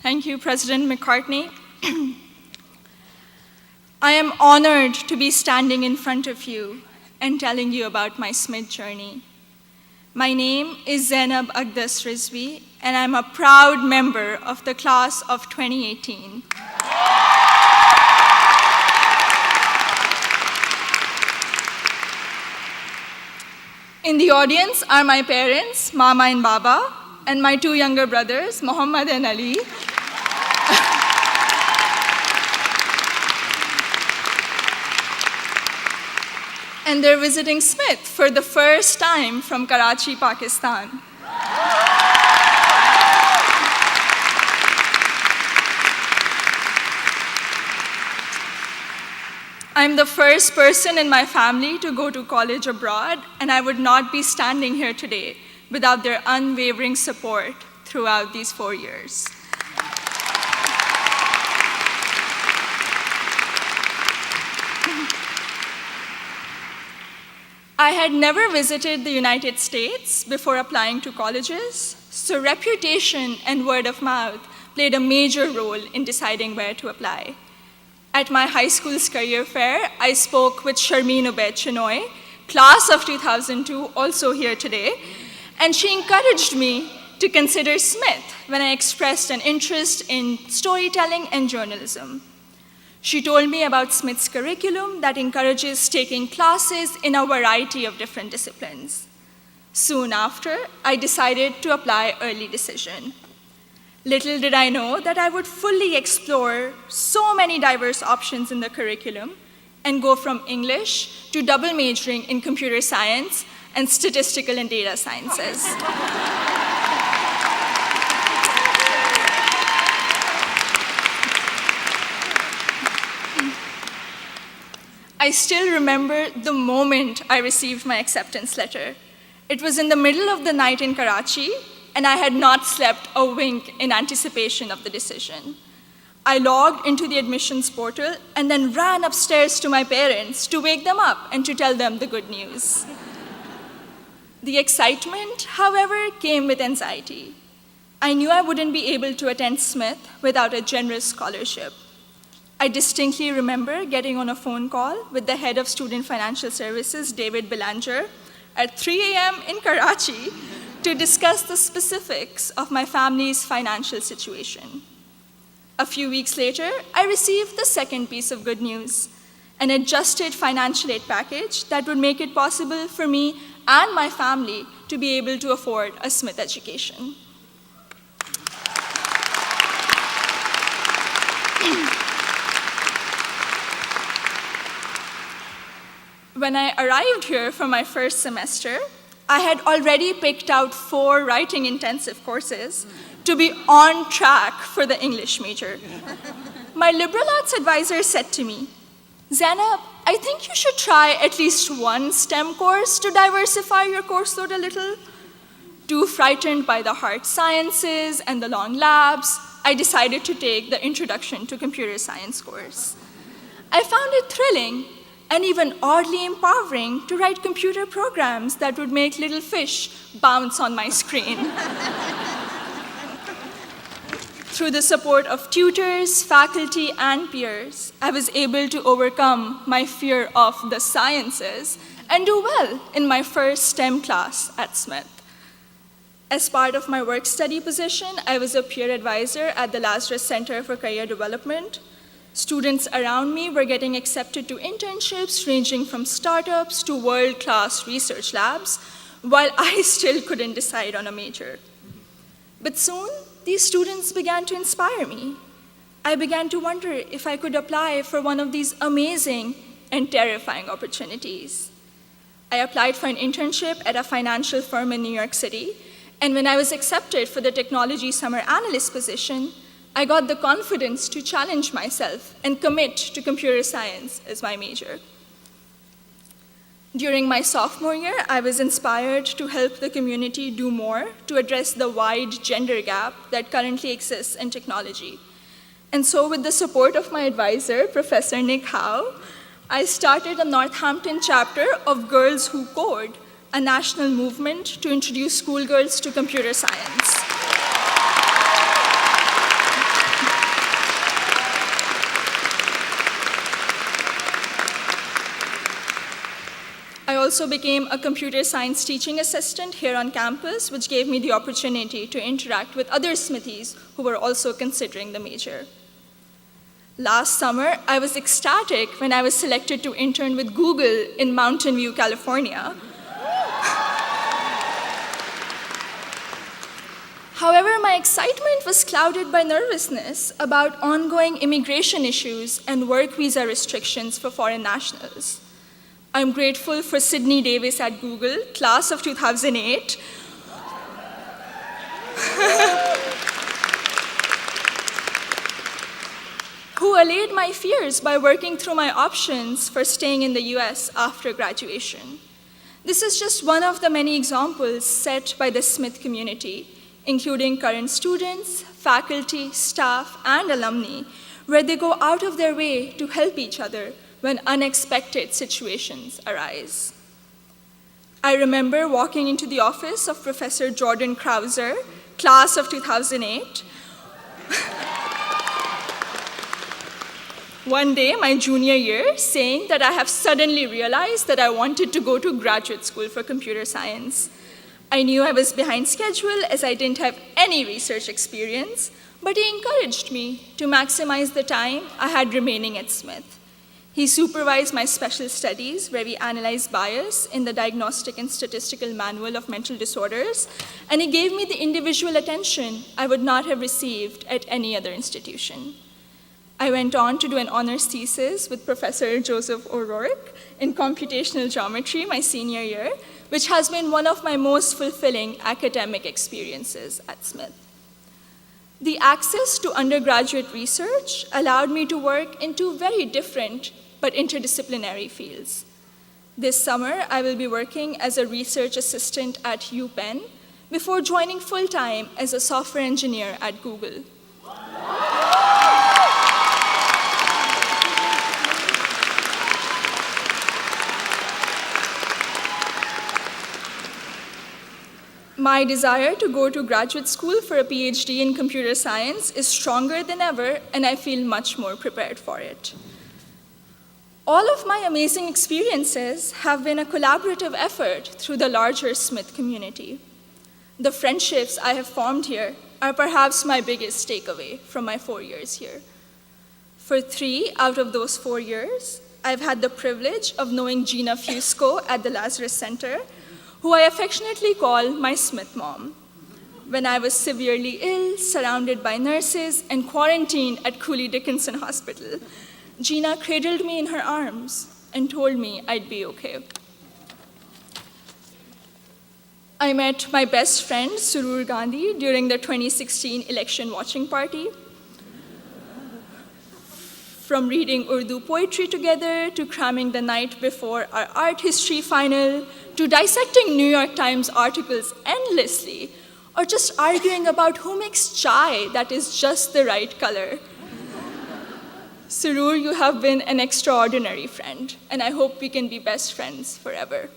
Thank you, President McCartney. I am honored to be standing in front of you and telling you about my SMID journey. My name is Zainab Aqdas Rizvi, and I'm a proud member of the class of 2018. In the audience are my parents, Mama and Baba, and my two younger brothers, Muhammad and Ali. And they're visiting Smith for the first time from Karachi, Pakistan. I'm the first person in my family to go to college abroad, and I would not be standing here today without their unwavering support throughout these 4 years. I had never visited the United States before applying to colleges, so reputation and word of mouth played a major role in deciding where to apply. At my high school's career fair, I spoke with Sharmeen Ubaid Chinoy, class of 2002, also here today, and she encouraged me to consider Smith when I expressed an interest in storytelling and journalism. She told me about Smith's curriculum that encourages taking classes in a variety of different disciplines. Soon after, I decided to apply early decision. Little did I know that I would fully explore so many diverse options in the curriculum and go from English to double majoring in computer science and statistical and data sciences. I still remember the moment I received my acceptance letter. It was in the middle of the night in Karachi, and I had not slept a wink in anticipation of the decision. I logged into the admissions portal and then ran upstairs to my parents to wake them up and to tell them the good news. The excitement, however, came with anxiety. I knew I wouldn't be able to attend Smith without a generous scholarship. I distinctly remember getting on a phone call with the head of Student Financial Services, David Belanger, at 3 a.m. in Karachi to discuss the specifics of my family's financial situation. A few weeks later, I received the second piece of good news, an adjusted financial aid package that would make it possible for me and my family to be able to afford a Smith education. When I arrived here for my first semester, I had already picked out 4 writing-intensive courses to be on track for the English major. My liberal arts advisor said to me, "Zainab, I think you should try at least one STEM course to diversify your course load a little." Too frightened by the hard sciences and the long labs, I decided to take the Introduction to Computer Science course. I found it thrilling and even oddly empowering to write computer programs that would make little fish bounce on my screen. Through the support of tutors, faculty, and peers, I was able to overcome my fear of the sciences and do well in my first STEM class at Smith. As part of my work-study position, I was a peer advisor at the Lazarus Center for Career Development. Students around me were getting accepted to internships ranging from startups to world-class research labs, while I still couldn't decide on a major. But soon, these students began to inspire me. I began to wonder if I could apply for one of these amazing and terrifying opportunities. I applied for an internship at a financial firm in New York City, and when I was accepted for the technology summer analyst position, I got the confidence to challenge myself and commit to computer science as my major. During my sophomore year, I was inspired to help the community do more to address the wide gender gap that currently exists in technology. And so with the support of my advisor, Professor Nick Howe, I started a Northampton chapter of Girls Who Code, a national movement to introduce schoolgirls to computer science. also became a computer science teaching assistant here on campus, which gave me the opportunity to interact with other Smithies who were also considering the major. Last summer, I was ecstatic when I was selected to intern with Google in Mountain View, California. However, my excitement was clouded by nervousness about ongoing immigration issues and work visa restrictions for foreign nationals. I'm grateful for Sydney Davis at Google, class of 2008, who allayed my fears by working through my options for staying in the US after graduation. This is just one of the many examples set by the Smith community, including current students, faculty, staff, and alumni, where they go out of their way to help each other when unexpected situations arise. I remember walking into the office of Professor Jordan Krauser, class of 2008, one day, my junior year, saying that I have suddenly realized that I wanted to go to graduate school for computer science. I knew I was behind schedule as I didn't have any research experience, but he encouraged me to maximize the time I had remaining at Smith. He supervised my special studies, where we analyzed bias in the Diagnostic and Statistical Manual of Mental Disorders, and he gave me the individual attention I would not have received at any other institution. I went on to do an honors thesis with Professor Joseph O'Rourke in computational geometry my senior year, which has been one of my most fulfilling academic experiences at Smith. The access to undergraduate research allowed me to work in two very different but interdisciplinary fields. This summer, I will be working as a research assistant at UPenn before joining full-time as a software engineer at Google. My desire to go to graduate school for a PhD in computer science is stronger than ever, and I feel much more prepared for it. All of my amazing experiences have been a collaborative effort through the larger Smith community. The friendships I have formed here are perhaps my biggest takeaway from my 4 years here. For 3 out of those 4 years, I've had the privilege of knowing Gina Fusco at the Lazarus Center, who I affectionately call my Smith mom. When I was severely ill, surrounded by nurses, and quarantined at Cooley Dickinson Hospital, Gina cradled me in her arms and told me I'd be okay. I met my best friend, Surur Gandhi, during the 2016 election watching party. From reading Urdu poetry together, to cramming the night before our art history final, to dissecting New York Times articles endlessly, or just arguing about who makes chai that is just the right color. Surur, you have been an extraordinary friend, and I hope we can be best friends forever.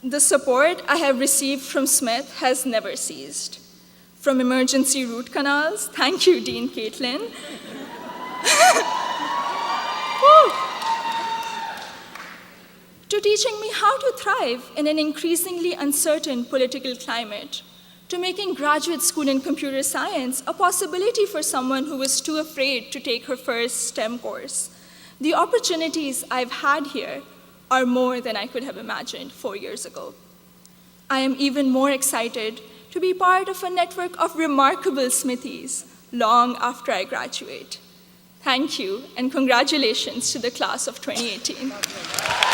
The support I have received from Smith has never ceased. From emergency root canals, thank you, Dean Caitlin, to teaching me how to thrive in an increasingly uncertain political climate, to making graduate school in computer science a possibility for someone who was too afraid to take her first STEM course. The opportunities I've had here are more than I could have imagined 4 years ago. I am even more excited to be part of a network of remarkable Smithies long after I graduate. Thank you, and congratulations to the class of 2018.